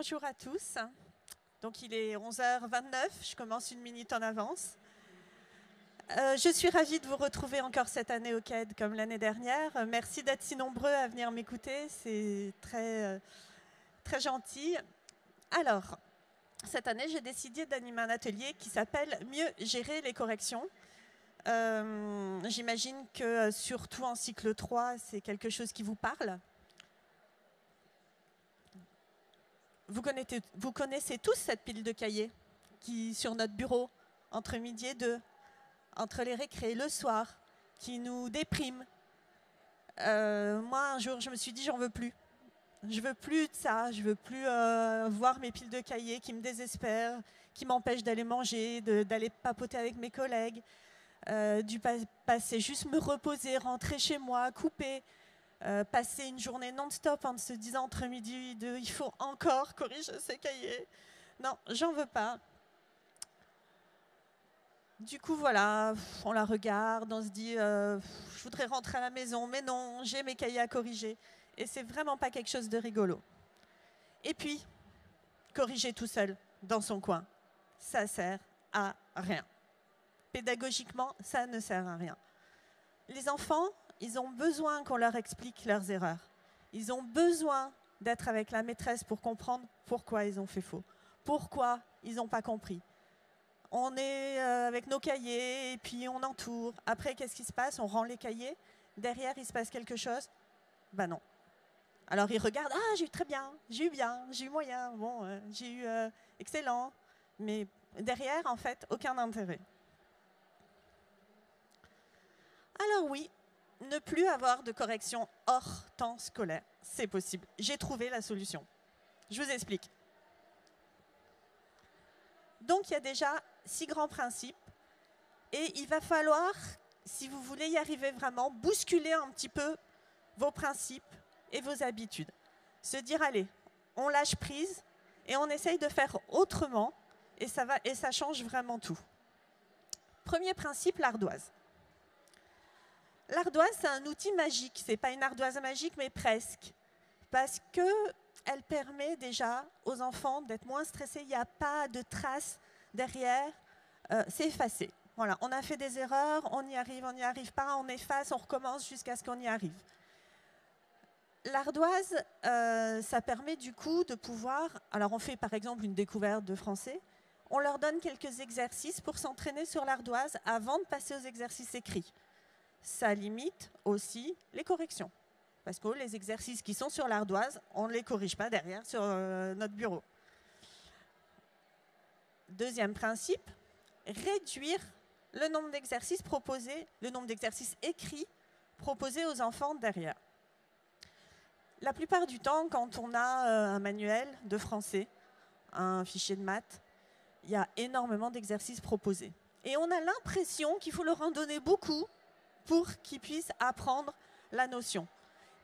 Bonjour à tous. Donc il est 11h29, je commence une minute en avance. Je suis ravie de vous retrouver encore cette année au CAED comme l'année dernière. Merci d'être si nombreux à venir m'écouter, c'est très gentil. Alors, cette année, j'ai décidé d'animer un atelier qui s'appelle « Mieux gérer les corrections ». J'imagine que surtout en cycle 3, c'est quelque chose qui vous parle. Vous connaissez tous cette pile de cahiers qui sur notre bureau, entre midi et 2, entre les récrés, le soir, qui nous déprime. Moi, un jour, je me suis dit, j'en veux plus. Je veux plus de ça, je veux plus voir mes piles de cahiers qui me désespèrent, qui m'empêchent d'aller manger, d'aller papoter avec mes collègues, du passer juste me reposer, rentrer chez moi, couper. Passer une journée non-stop en se disant entre midi et 2, il faut encore corriger ces cahiers. Non, j'en veux pas. Du coup, voilà, on la regarde, on se dit, je voudrais rentrer à la maison, mais non, j'ai mes cahiers à corriger. Et c'est vraiment pas quelque chose de rigolo. Et puis, corriger tout seul, dans son coin, ça sert à rien. Pédagogiquement, ça ne sert à rien. Les enfants, ils ont besoin qu'on leur explique leurs erreurs. Ils ont besoin d'être avec la maîtresse pour comprendre pourquoi ils ont fait faux, pourquoi ils n'ont pas compris. On est avec nos cahiers et puis on entoure. Après, qu'est-ce qui se passe? On rend les cahiers. Derrière, il se passe quelque chose? Ben non. Alors, ils regardent. Ah, j'ai eu très bien, j'ai eu moyen, bon, j'ai eu excellent. Mais derrière, en fait, aucun intérêt. Alors oui, ne plus avoir de correction hors temps scolaire, c'est possible. J'ai trouvé la solution. Je vous explique. Donc, il y a déjà 6 grands principes. Et il va falloir, si vous voulez y arriver vraiment, bousculer un petit peu vos principes et vos habitudes. Se dire, allez, on lâche prise et on essaye de faire autrement. Et ça change vraiment tout. Premier principe, l'ardoise. L'ardoise, c'est un outil magique. Ce n'est pas une ardoise magique, mais presque. Parce qu'elle permet déjà aux enfants d'être moins stressés. Il n'y a pas de traces derrière. C'est effacé. Voilà, on a fait des erreurs, on n'y arrive pas, on efface, on recommence jusqu'à ce qu'on y arrive. L'ardoise, ça permet du coup de pouvoir... Alors, on fait par exemple une découverte de français. On leur donne quelques exercices pour s'entraîner sur l'ardoise avant de passer aux exercices écrits. Ça limite aussi les corrections. Parce que les exercices qui sont sur l'ardoise, on ne les corrige pas derrière sur notre bureau. Deuxième principe, réduire le nombre d'exercices proposés, le nombre d'exercices écrits proposés aux enfants derrière. La plupart du temps, quand on a un manuel de français, un fichier de maths, il y a énormément d'exercices proposés. Et on a l'impression qu'il faut leur en donner beaucoup pour qu'ils puissent apprendre la notion.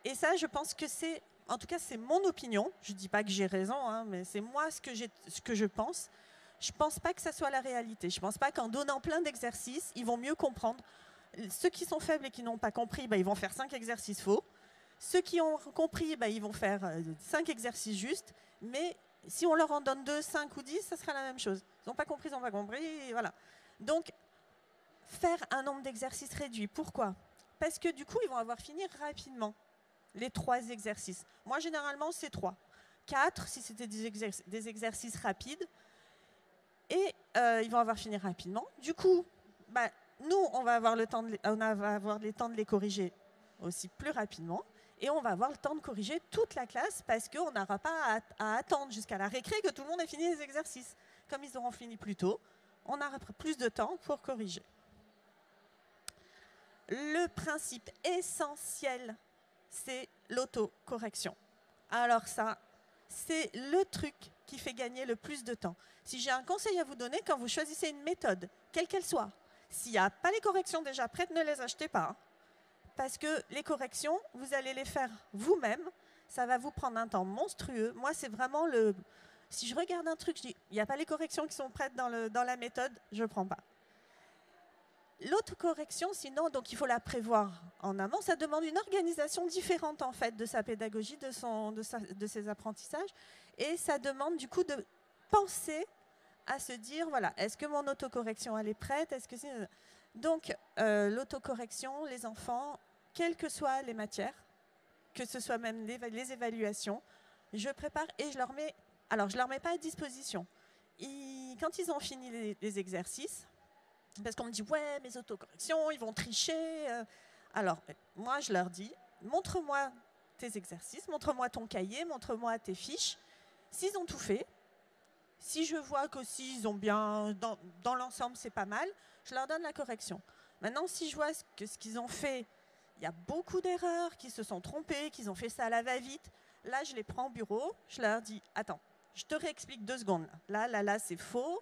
Et ça, je pense que c'est, en tout cas, c'est mon opinion. Je ne dis pas que j'ai raison, hein, mais c'est moi ce que je pense. Je ne pense pas que ça soit la réalité. Je ne pense pas qu'en donnant plein d'exercices, ils vont mieux comprendre. Ceux qui sont faibles et qui n'ont pas compris, ben, ils vont faire 5 exercices faux. Ceux qui ont compris, ben, ils vont faire 5 exercices justes. Mais si on leur en donne 2, 5 ou 10, ça sera la même chose. Ils n'ont pas compris, ils n'ont pas compris. Et voilà. Donc, faire un nombre d'exercices réduit. Pourquoi? Parce que du coup, ils vont avoir fini rapidement les 3 exercices. Moi, généralement, c'est 3. 4, si c'était des exercices rapides. Et ils vont avoir fini rapidement. Du coup, bah, nous, on va avoir le temps de les corriger aussi plus rapidement. Et on va avoir le temps de corriger toute la classe parce qu'on n'aura pas à attendre jusqu'à la récré que tout le monde ait fini les exercices. Comme ils auront fini plus tôt, on aura plus de temps pour corriger. Le principe essentiel, c'est l'autocorrection. Alors ça, c'est le truc qui fait gagner le plus de temps. Si j'ai un conseil à vous donner, quand vous choisissez une méthode, quelle qu'elle soit, s'il n'y a pas les corrections déjà prêtes, ne les achetez pas. Hein. Parce que les corrections, vous allez les faire vous-même. Ça va vous prendre un temps monstrueux. Moi, c'est vraiment le... Si je regarde un truc, je dis, il n'y a pas les corrections qui sont prêtes dans la méthode, je ne prends pas. L'autocorrection, sinon, donc il faut la prévoir en amont. Ça demande une organisation différente en fait de sa pédagogie, de ses apprentissages, et ça demande du coup de penser à se dire voilà, est-ce que mon autocorrection elle est prête, est-ce que donc l'autocorrection, les enfants, quelles que soient les matières, que ce soit même les évaluations, je prépare et je leur mets. Alors je leur mets pas à disposition. Quand ils ont fini les exercices, parce qu'on me dit ouais mes autocorrections ils vont tricher. Alors moi je leur dis montre-moi tes exercices, montre-moi ton cahier, montre-moi tes fiches. S'ils ont tout fait, si je vois qu'aussi ils ont bien dans l'ensemble c'est pas mal, je leur donne la correction. Maintenant si je vois que ce qu'ils ont fait, il y a beaucoup d'erreurs, qu'ils se sont trompés, qu'ils ont fait ça à la va-vite, là je les prends au bureau, je leur dis attends, je te réexplique 2 secondes. Là c'est faux.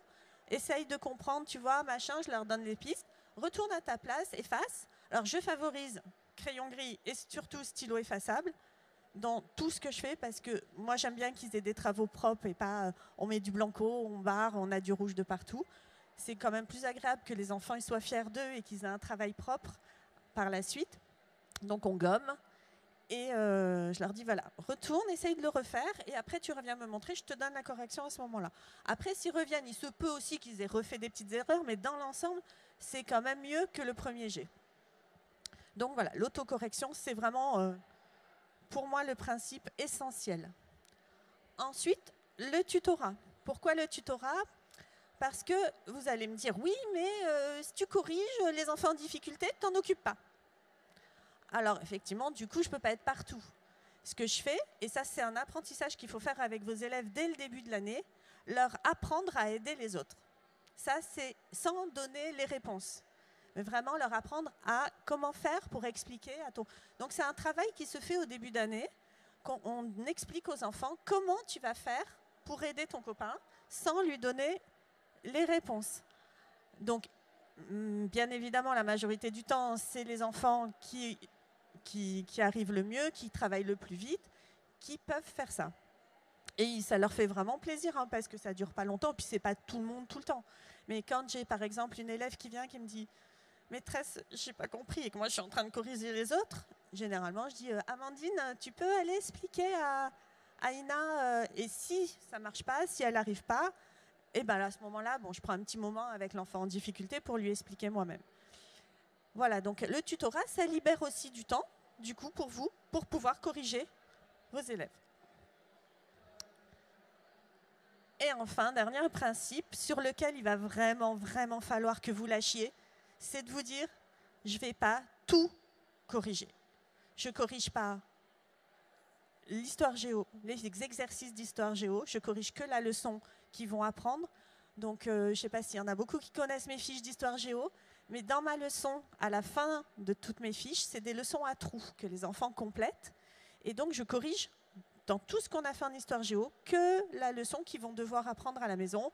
Essaye de comprendre, tu vois, machin, je leur donne les pistes. Retourne à ta place, efface. Alors, je favorise crayon gris et surtout stylo effaçable dans tout ce que je fais parce que moi, j'aime bien qu'ils aient des travaux propres et pas on met du blanco, on barre, on a du rouge de partout. C'est quand même plus agréable que les enfants ils soient fiers d'eux et qu'ils aient un travail propre par la suite. Donc, on gomme. Et je leur dis, voilà, retourne, essaye de le refaire, et après tu reviens me montrer, je te donne la correction à ce moment-là. Après, s'ils reviennent, il se peut aussi qu'ils aient refait des petites erreurs, mais dans l'ensemble, c'est quand même mieux que le premier jet. Donc voilà, l'autocorrection, c'est vraiment, pour moi, le principe essentiel. Ensuite, le tutorat. Pourquoi le tutorat ? Parce que vous allez me dire, oui, mais si tu corriges les enfants en difficulté, tu t'en occupes pas. Alors, effectivement, du coup, je ne peux pas être partout. Ce que je fais, et ça, c'est un apprentissage qu'il faut faire avec vos élèves dès le début de l'année, leur apprendre à aider les autres. Ça, c'est sans donner les réponses. Mais vraiment leur apprendre à comment faire pour expliquer à ton... Donc, c'est un travail qui se fait au début d'année, qu'on explique aux enfants comment tu vas faire pour aider ton copain sans lui donner les réponses. Donc, bien évidemment, la majorité du temps, c'est les enfants qui arrivent le mieux, qui travaillent le plus vite, qui peuvent faire ça. Et ça leur fait vraiment plaisir, hein, parce que ça ne dure pas longtemps, puis ce n'est pas tout le monde tout le temps. Mais quand j'ai par exemple une élève qui vient qui me dit « Maîtresse, je n'ai pas compris » et que moi je suis en train de corriger les autres, généralement je dis « Amandine, tu peux aller expliquer à Ina et si ça ne marche pas, si elle n'arrive pas, et bien à ce moment-là, bon, je prends un petit moment avec l'enfant en difficulté pour lui expliquer moi-même. » Voilà, donc le tutorat, ça libère aussi du temps, du coup, pour vous, pour pouvoir corriger vos élèves. Et enfin, dernier principe sur lequel il va vraiment, vraiment falloir que vous lâchiez, c'est de vous dire, je ne vais pas tout corriger. Je ne corrige pas l'histoire géo, les exercices d'histoire géo, je corrige que la leçon qu'ils vont apprendre. Donc, je ne sais pas s'il y en a beaucoup qui connaissent mes fiches d'histoire géo, mais dans ma leçon, à la fin de toutes mes fiches, c'est des leçons à trous que les enfants complètent. Et donc, je corrige dans tout ce qu'on a fait en histoire géo que la leçon qu'ils vont devoir apprendre à la maison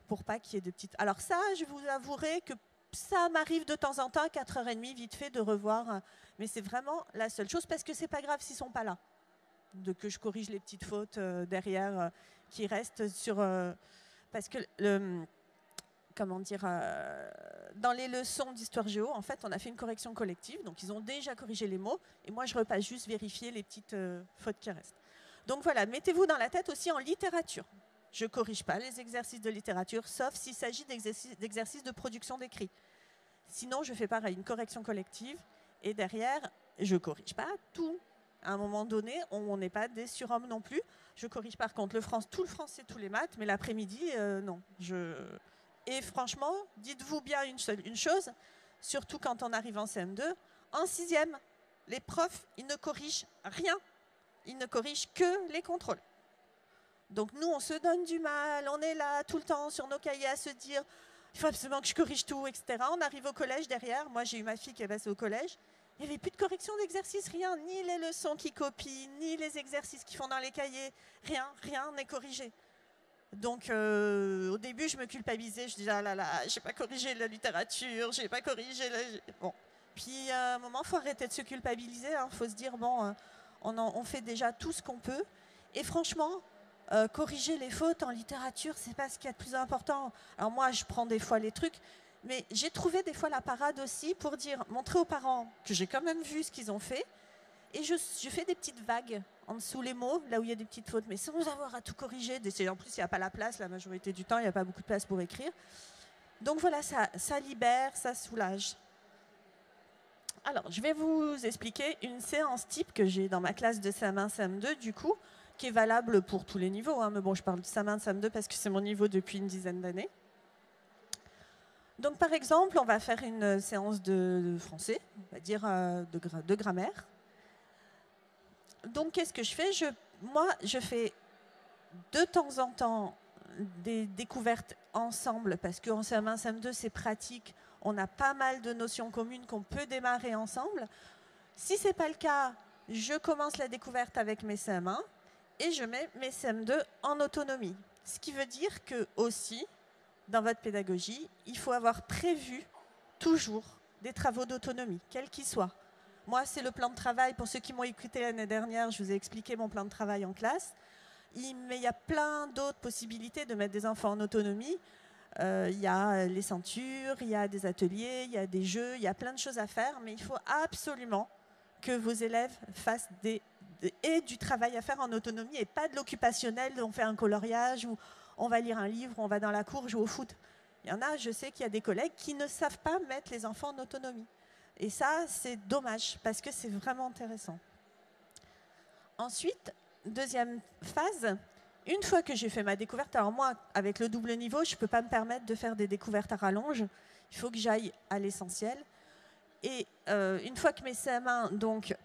pour pas qu'il y ait de petites... Alors ça, je vous avouerai que ça m'arrive de temps en temps, à 4h30, vite fait, de revoir. Mais c'est vraiment la seule chose, parce que c'est pas grave s'ils sont pas là. Que je corrige les petites fautes derrière qui restent sur... parce que... comment dire, dans les leçons d'histoire géo, en fait, on a fait une correction collective. Donc, ils ont déjà corrigé les mots. Et moi, je repasse juste vérifier les petites fautes qui restent. Donc, voilà, mettez-vous dans la tête aussi en littérature. Je ne corrige pas les exercices de littérature, sauf s'il s'agit d'exercices de production d'écrit. Sinon, je fais pareil, une correction collective. Et derrière, je ne corrige pas tout. À un moment donné, on n'est pas des surhommes non plus. Je corrige par contre tout le français, tous les maths. Mais l'après-midi, non. Et franchement, dites-vous bien une chose, surtout quand on arrive en CM2, en 6e, les profs, ils ne corrigent rien. Ils ne corrigent que les contrôles. Donc nous, on se donne du mal, on est là tout le temps sur nos cahiers à se dire « il faut absolument que je corrige tout, etc. » On arrive au collège derrière, moi j'ai eu ma fille qui est passée au collège, il n'y avait plus de correction d'exercice, rien, ni les leçons qu'ils copient, ni les exercices qu'ils font dans les cahiers, rien n'est corrigé. Donc, au début, je me culpabilisais. Je disais, ah là là, j'ai pas corrigé la littérature, j'ai pas corrigé la... Bon. Puis, à un moment, il faut arrêter de se culpabiliser. Il faut se dire, bon, on fait déjà tout ce qu'on peut. Et franchement, corriger les fautes en littérature, c'est pas ce qu'il y a de plus important. Alors moi, je prends des fois les trucs, Mais j'ai trouvé des fois la parade aussi pour montrer aux parents que j'ai quand même vu ce qu'ils ont fait. Et je fais des petites vagues en dessous les mots, là où il y a des petites fautes, mais sans avoir à tout corriger. En plus, il n'y a pas la place, la majorité du temps, il n'y a pas beaucoup de place pour écrire. Donc voilà, ça libère, ça soulage. Alors, je vais vous expliquer une séance type que j'ai dans ma classe de CM1, CM2, du coup, qui est valable pour tous les niveaux. Hein, mais bon, je parle de CM1, CM2 parce que c'est mon niveau depuis une dizaine d'années. Donc, par exemple, on va faire une séance de français, on va dire de grammaire. Donc, qu'est-ce que je fais? Moi, je fais de temps en temps des découvertes ensemble, parce qu'en CM1, CM2, c'est pratique. On a pas mal de notions communes qu'on peut démarrer ensemble. Si ce n'est pas le cas, je commence la découverte avec mes CM1 et je mets mes CM2 en autonomie. Ce qui veut dire que aussi, dans votre pédagogie, il faut avoir prévu toujours des travaux d'autonomie, quels qu'ils soient. Moi, c'est le plan de travail. Pour ceux qui m'ont écouté l'année dernière, je vous ai expliqué mon plan de travail en classe. Mais il y a plein d'autres possibilités de mettre des enfants en autonomie. Il y a les ceintures, il y a des ateliers, il y a des jeux, il y a plein de choses à faire. Mais il faut absolument que vos élèves fassent du travail à faire en autonomie et pas de l'occupationnel. On fait un coloriage ou on va lire un livre, on va dans la cour jouer au foot. Il y en a, je sais qu'il y a des collègues qui ne savent pas mettre les enfants en autonomie. Et ça, c'est dommage, parce que c'est vraiment intéressant. Ensuite, deuxième phase, une fois que j'ai fait ma découverte, alors moi, avec le double niveau, je ne peux pas me permettre de faire des découvertes à rallonge. Il faut que j'aille à l'essentiel. Et une fois que mes CM1, donc,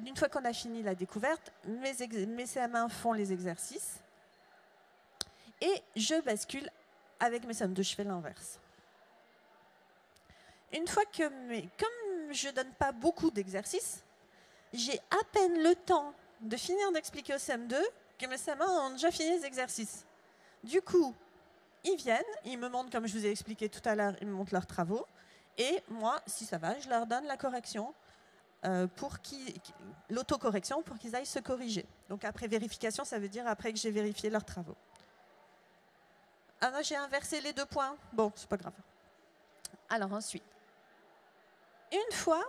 une fois qu'on a fini la découverte, mes CM1 font les exercices. Et je bascule avec mes CM2, je fais l'inverse. Une fois que comme je ne donne pas beaucoup d'exercices, j'ai à peine le temps de finir d'expliquer au CM2 que mes CM1 ont déjà fini les exercices. Du coup, ils viennent, ils me montrent, comme je vous ai expliqué tout à l'heure, ils me montrent leurs travaux. Et moi, si ça va, je leur donne la correction, l'autocorrection pour qu'ils aillent se corriger. Donc après vérification, ça veut dire après que j'ai vérifié leurs travaux. Ah non, j'ai inversé les 2 points. Bon, c'est pas grave. Alors ensuite, une fois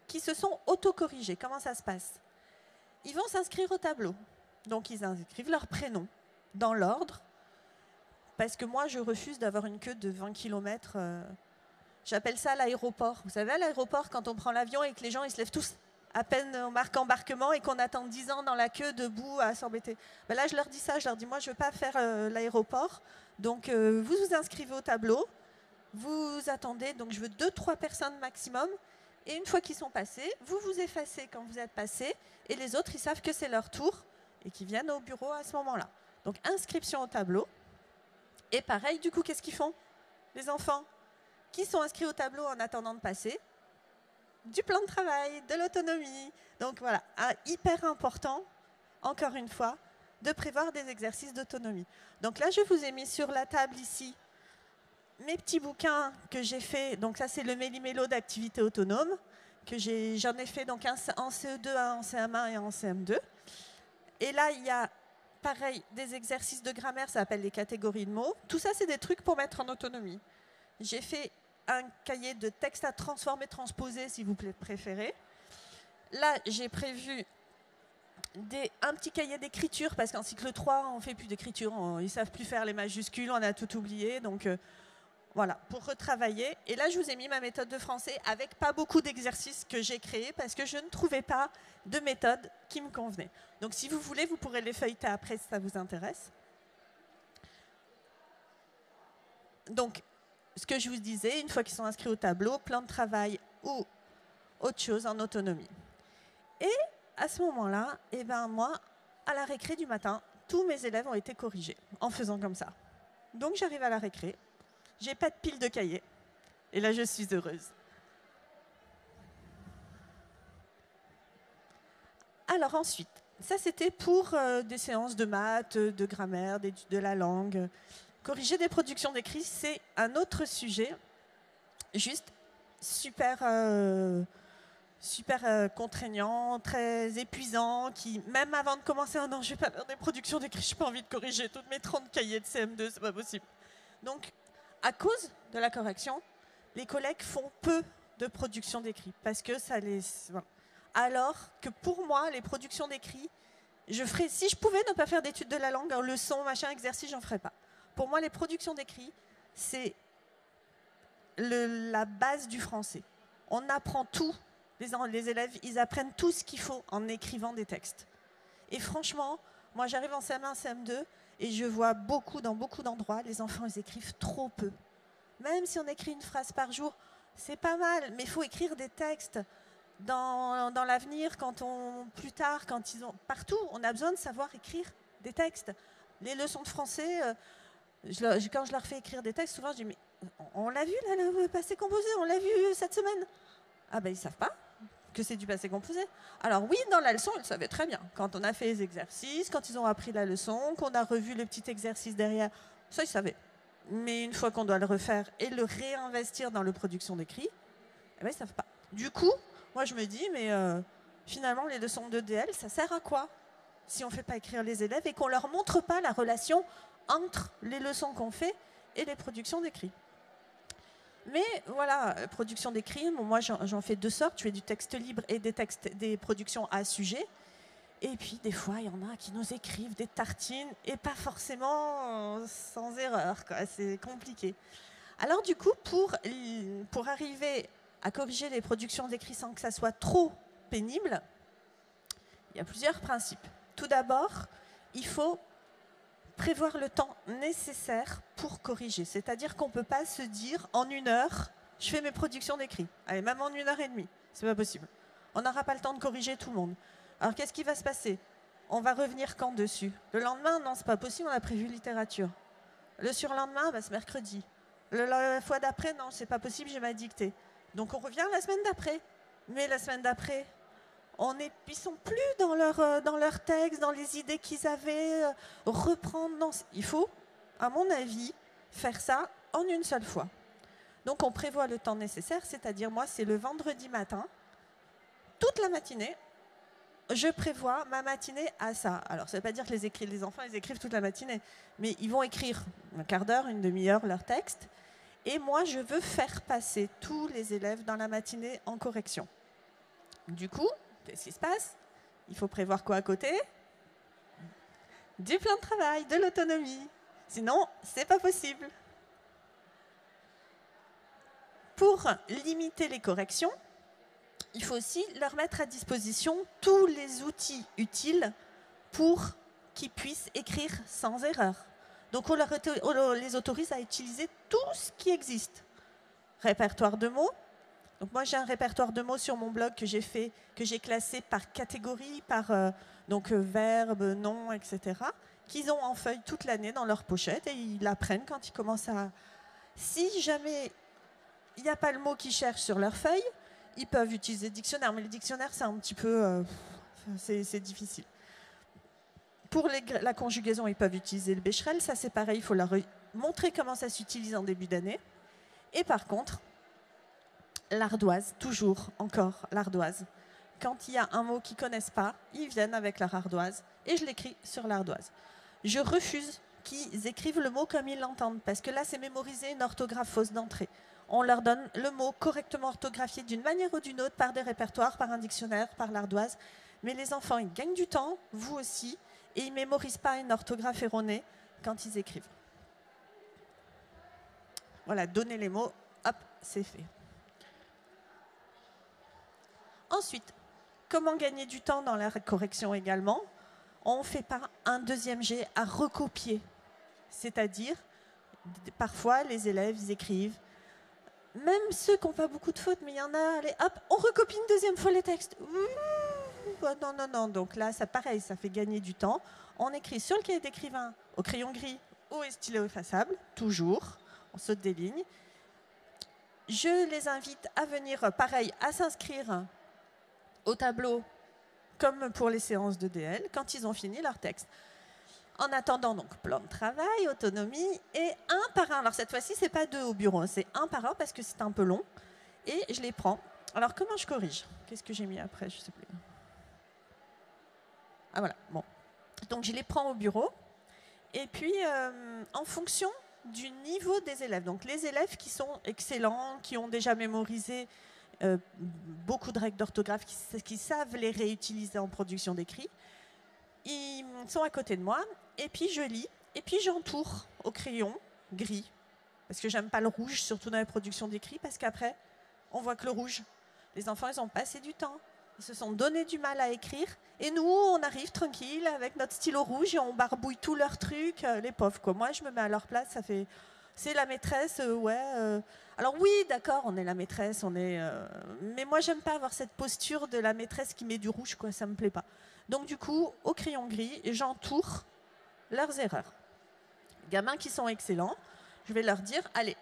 qu'ils se sont autocorrigés, comment ça se passe? Ils vont s'inscrire au tableau. Donc, ils inscrivent leur prénom dans l'ordre, parce que moi, je refuse d'avoir une queue de 20 km. J'appelle ça l'aéroport. Vous savez, à l'aéroport, quand on prend l'avion et que les gens ils se lèvent tous à peine on marque embarquement et qu'on attend 10 ans dans la queue debout à s'embêter. Ben là, je leur dis ça. Je leur dis, moi, je ne veux pas faire l'aéroport. Donc, vous vous inscrivez au tableau. Vous attendez, donc je veux 2-3 personnes maximum. Et une fois qu'ils sont passés, vous vous effacez quand vous êtes passés. Et les autres, ils savent que c'est leur tour et qu'ils viennent au bureau à ce moment-là. Donc, inscription au tableau. Et pareil, du coup, qu'est-ce qu'ils font, les enfants qui sont inscrits au tableau en attendant de passer? Du plan de travail, de l'autonomie. Donc voilà, hyper important, encore une fois, de prévoir des exercices d'autonomie. Donc là, je vous ai mis sur la table ici mes petits bouquins que j'ai fait. Donc ça, c'est le méli-mélo d'activités autonomes que j'en ai fait donc en CE2, en CM1 et en CM2. Et là, il y a pareil des exercices de grammaire, ça s'appelle les catégories de mots. Tout ça, c'est des trucs pour mettre en autonomie. J'ai fait un cahier de texte à transformer, transposer, si vous préférez. Là, j'ai prévu un petit cahier d'écriture, parce qu'en cycle 3, on ne fait plus d'écriture, ils ne savent plus faire les majuscules, on a tout oublié. Donc voilà, pour retravailler. Et là, je vous ai mis ma méthode de français avec pas beaucoup d'exercices que j'ai créés, parce que je ne trouvais pas de méthode qui me convenait. Donc si vous voulez, vous pourrez les feuilleter après si ça vous intéresse. Donc, ce que je vous disais, une fois qu'ils sont inscrits au tableau, plan de travail ou autre chose en autonomie. Et à ce moment-là, eh ben moi, à la récré du matin, tous mes élèves ont été corrigés en faisant comme ça. Donc j'arrive à la récré, j'ai pas de pile de cahiers, et là je suis heureuse. Alors ensuite, ça c'était pour des séances de maths, de grammaire, d'études de la langue. Corriger des productions d'écrits, c'est un autre sujet, juste super contraignant, très épuisant, qui, même avant de commencer un an, je ne vais pas faire des productions d'écrits, je n'ai pas envie de corriger toutes mes 30 cahiers de CM2, c'est pas possible. Donc, à cause de la correction, les collègues font peu de production d'écrit parce que ça les... Voilà. Alors que pour moi, les productions d'écrit, si je pouvais ne pas faire d'études de la langue, en leçon, machin, exercice, j'en ferais pas. Pour moi, les productions d'écrit, c'est la base du français. On apprend tout. Les élèves, ils apprennent tout ce qu'il faut en écrivant des textes. Et franchement, moi, j'arrive en CM1, CM2, et je vois dans beaucoup d'endroits, les enfants, ils écrivent trop peu. Même si on écrit une phrase par jour, c'est pas mal, mais il faut écrire des textes. Dans l'avenir, plus tard, partout, on a besoin de savoir écrire des textes. Les leçons de français, quand je leur fais écrire des textes, souvent je dis, mais on l'a vu là, le passé composé, on l'a vu cette semaine. Ah ben ils savent pas que c'est du passé composé. Alors oui, dans la leçon, ils le savaient très bien. Quand on a fait les exercices, quand ils ont appris la leçon, qu'on a revu le petit exercice derrière, ça ils savaient. Mais une fois qu'on doit le refaire et le réinvestir dans la production d'écrit, eh ben, ils ne savent pas. Du coup, moi je me dis, mais finalement les leçons de DL, ça sert à quoi si on ne fait pas écrire les élèves et qu'on ne leur montre pas la relation entre les leçons qu'on fait et les productions d'écrit. Mais voilà, production d'écrit, moi j'en fais deux sortes, je fais du texte libre et des productions à sujet. Et puis des fois, il y en a qui nous écrivent des tartines et pas forcément sans erreur, c'est compliqué. Alors du coup, pour arriver à corriger les productions d'écrit sans que ça soit trop pénible, il y a plusieurs principes. Tout d'abord, il faut prévoir le temps nécessaire pour corriger. C'est-à-dire qu'on ne peut pas se dire en 1 heure, je fais mes productions d'écrit. Allez, même en 1h30, c'est pas possible. On n'aura pas le temps de corriger tout le monde. Alors qu'est-ce qui va se passer? On va revenir quand dessus? Le lendemain, non, c'est pas possible, on a prévu littérature. Le surlendemain, c'est mercredi. La fois d'après, non, c'est pas possible, j'ai ma dictée. Donc on revient la semaine d'après. Mais la semaine d'après, ils sont plus dans leur texte, dans les idées qu'ils avaient, reprendre. Non, il faut, à mon avis, faire ça en une seule fois. Donc on prévoit le temps nécessaire, c'est-à-dire moi, c'est le vendredi matin, toute la matinée, je prévois ma matinée à ça. Alors ça ne veut pas dire que les enfants, ils écrivent toute la matinée, mais ils vont écrire un quart d'heure, une demi-heure leur texte, et moi, je veux faire passer tous les élèves dans la matinée en correction. Du coup, qu'est-ce qui se passe? Il faut prévoir quoi à côté? Du plan de travail, de l'autonomie. Sinon, c'est pas possible. Pour limiter les corrections, il faut aussi leur mettre à disposition tous les outils utiles pour qu'ils puissent écrire sans erreur. Donc, on les autorise à utiliser tout ce qui existe. Répertoire de mots. Donc moi, j'ai un répertoire de mots sur mon blog que j'ai classé par catégorie, par verbe, nom, etc., qu'ils ont en feuille toute l'année dans leur pochette et ils l'apprennent quand ils commencent à... Si jamais il n'y a pas le mot qu'ils cherchent sur leur feuille, ils peuvent utiliser le dictionnaire, mais le dictionnaire, c'est un petit peu... c'est difficile. Pour la conjugaison, ils peuvent utiliser le Becherel. Ça, c'est pareil, il faut leur montrer comment ça s'utilise en début d'année. Et par contre, l'ardoise, toujours, encore, l'ardoise. Quand il y a un mot qu'ils ne connaissent pas, ils viennent avec leur ardoise et je l'écris sur l'ardoise. Je refuse qu'ils écrivent le mot comme ils l'entendent, parce que là, c'est mémoriser une orthographe fausse d'entrée. On leur donne le mot correctement orthographié d'une manière ou d'une autre, par des répertoires, par un dictionnaire, par l'ardoise. Mais les enfants, ils gagnent du temps, vous aussi, et ils ne mémorisent pas une orthographe erronée quand ils écrivent. Voilà, donner les mots, hop, c'est fait. Ensuite, comment gagner du temps dans la correction également? On fait pas un deuxième jet à recopier. C'est-à-dire, parfois, les élèves ils écrivent, même ceux qui n'ont pas beaucoup de fautes, mais il y en a, allez, hop, on recopie une deuxième fois les textes. Non, non, non. Donc là, ça pareil, ça fait gagner du temps. On écrit sur le cahier d'écrivain au crayon gris ou au stylo effaçable, toujours. On saute des lignes. Je les invite à venir, pareil, à s'inscrire au tableau, comme pour les séances de DL, quand ils ont fini leur texte. En attendant, donc, plan de travail, autonomie, et un par un. Alors, cette fois-ci, ce n'est pas 2 au bureau, c'est 1 par 1 parce que c'est un peu long. Et je les prends. Alors, comment je corrige? Qu'est-ce que j'ai mis après? Je ne sais plus. Ah, voilà, bon. Donc, je les prends au bureau. Et puis, en fonction du niveau des élèves. Donc les élèves qui sont excellents, qui ont déjà mémorisé beaucoup de règles d'orthographe, qui savent les réutiliser en production d'écrit, ils sont à côté de moi, et puis je lis, et puis j'entoure au crayon gris, parce que j'aime pas le rouge, surtout dans les productions d'écrit, parce qu'après, on voit que le rouge, les enfants, ils ont passé du temps, ils se sont donné du mal à écrire, et nous, on arrive tranquille avec notre stylo rouge et on barbouille tous leurs trucs, les pauvres, quoi. Moi, je me mets à leur place, ça fait... C'est la maîtresse, ouais. Alors oui, d'accord, on est la maîtresse, mais moi, j'aime pas avoir cette posture de la maîtresse qui met du rouge, quoi, ça me plaît pas. Donc du coup, au crayon gris, j'entoure leurs erreurs. Les gamins qui sont excellents, je vais leur dire, allez,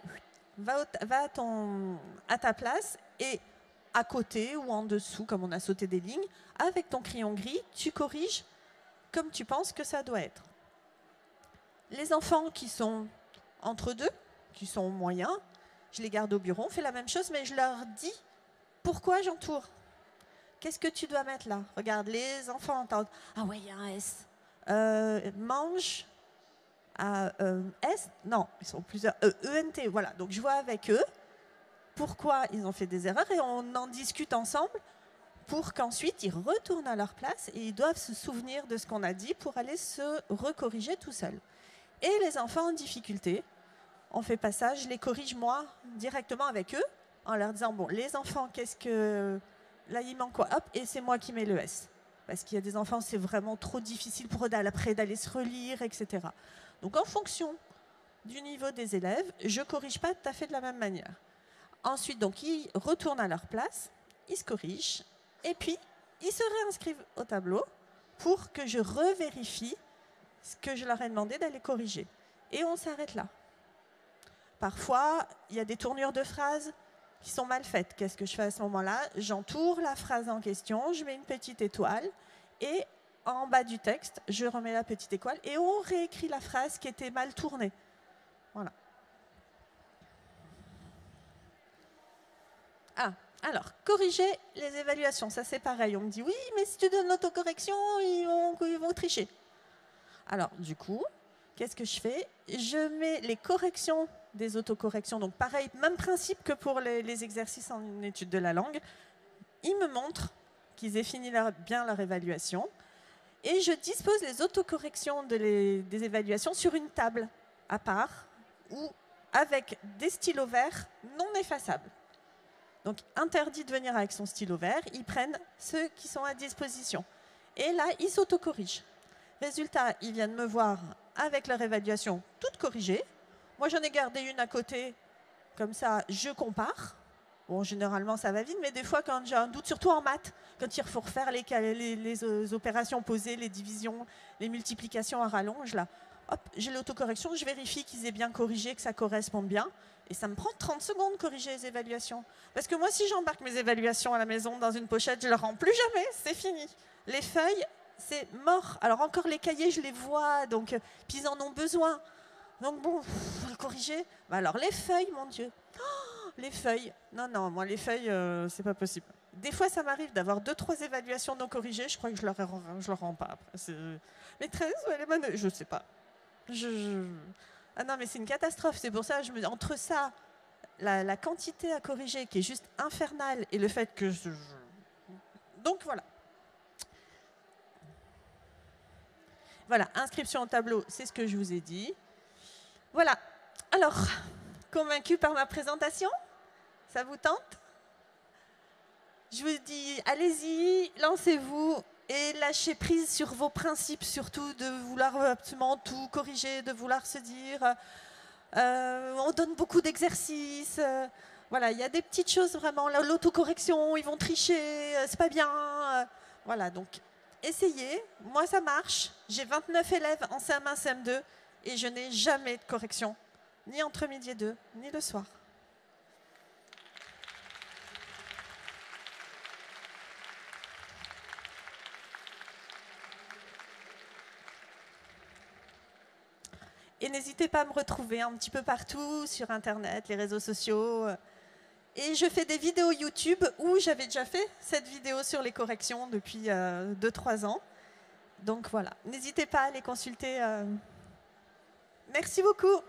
va à ta place et à côté ou en dessous, comme on a sauté des lignes, avec ton crayon gris, tu corriges comme tu penses que ça doit être. Les enfants qui sont entre deux, qui sont moyens, je les garde au bureau, on fait la même chose, mais je leur dis pourquoi j'entoure. Qu'est-ce que tu dois mettre là? Regarde, les enfants entendent. Ah ouais, il y a un S. Mange. S. Non, ils sont plusieurs. ENT. Voilà. Donc je vois avec eux pourquoi ils ont fait des erreurs et on en discute ensemble pour qu'ensuite ils retournent à leur place et ils doivent se souvenir de ce qu'on a dit pour aller se recorriger tout seuls. Et les enfants en difficulté, on fait pas ça, je les corrige moi directement avec eux en leur disant bon, les enfants, qu'est-ce que là il manque quoi? Hop, et c'est moi qui mets le S. Parce qu'il y a des enfants, c'est vraiment trop difficile pour eux après d'aller se relire, etc. Donc en fonction du niveau des élèves, je ne corrige pas tout à fait de la même manière. Ensuite, donc, ils retournent à leur place, ils se corrigent, et puis ils se réinscrivent au tableau pour que je revérifie ce que je leur ai demandé d'aller corriger. Et on s'arrête là. Parfois, il y a des tournures de phrases qui sont mal faites. Qu'est-ce que je fais à ce moment-là? J'entoure la phrase en question, je mets une petite étoile, et en bas du texte, je remets la petite étoile, et on réécrit la phrase qui était mal tournée. Voilà. Ah, alors, corriger les évaluations, ça c'est pareil. On me dit, oui, mais si tu donnes l'autocorrection, ils vont tricher. Alors, du coup, qu'est-ce que je fais? Je mets les corrections des autocorrections, donc pareil, même principe que pour les exercices en étude de la langue. Ils me montrent qu'ils aient fini bien leur évaluation et je dispose les autocorrections des évaluations sur une table à part ou avec des stylos verts non effaçables. Donc, interdit de venir avec son stylo vert, ils prennent ceux qui sont à disposition. Et là, ils s'autocorrigent. Résultat, ils viennent me voir avec leur évaluation toute corrigée. Moi, j'en ai gardé une à côté, comme ça, je compare. Bon, généralement, ça va vite, mais des fois, quand j'ai un doute, surtout en maths, quand il faut refaire les opérations posées, les divisions, les multiplications à rallonge, là, hop, j'ai l'autocorrection, je vérifie qu'ils aient bien corrigé, que ça corresponde bien. Et ça me prend 30 secondes de corriger les évaluations. Parce que moi, si j'embarque mes évaluations à la maison dans une pochette, je ne les rends plus jamais, c'est fini. Les feuilles, c'est mort. Alors encore les cahiers, je les vois, donc puis ils en ont besoin. Donc bon, faut le corriger. Bah alors les feuilles, mon Dieu. Oh, les feuilles. Non, non, moi les feuilles, c'est pas possible. Des fois, ça m'arrive d'avoir 2-3 évaluations non corrigées. Je crois que je leur rends pas après. Maîtresse, ou elle est bonne, je sais pas. Ah non, mais c'est une catastrophe. C'est pour ça, entre ça, la quantité à corriger qui est juste infernale et le fait que donc voilà. Voilà, inscription au tableau, c'est ce que je vous ai dit. Voilà. Alors, convaincu par ma présentation? Ça vous tente? Je vous dis, allez-y, lancez-vous et lâchez prise sur vos principes, surtout de vouloir absolument tout corriger, de vouloir se dire, on donne beaucoup d'exercices. Voilà, il y a des petites choses vraiment, l'autocorrection, ils vont tricher, c'est pas bien. Voilà, donc essayez. Moi, ça marche. J'ai 29 élèves en CM1, CM2 et je n'ai jamais de correction, ni entre midi et 2, ni le soir. Et n'hésitez pas à me retrouver un petit peu partout sur Internet, les réseaux sociaux. Et je fais des vidéos YouTube où j'avais déjà fait cette vidéo sur les corrections depuis 2-3 ans. Donc voilà, n'hésitez pas à les consulter. Merci beaucoup.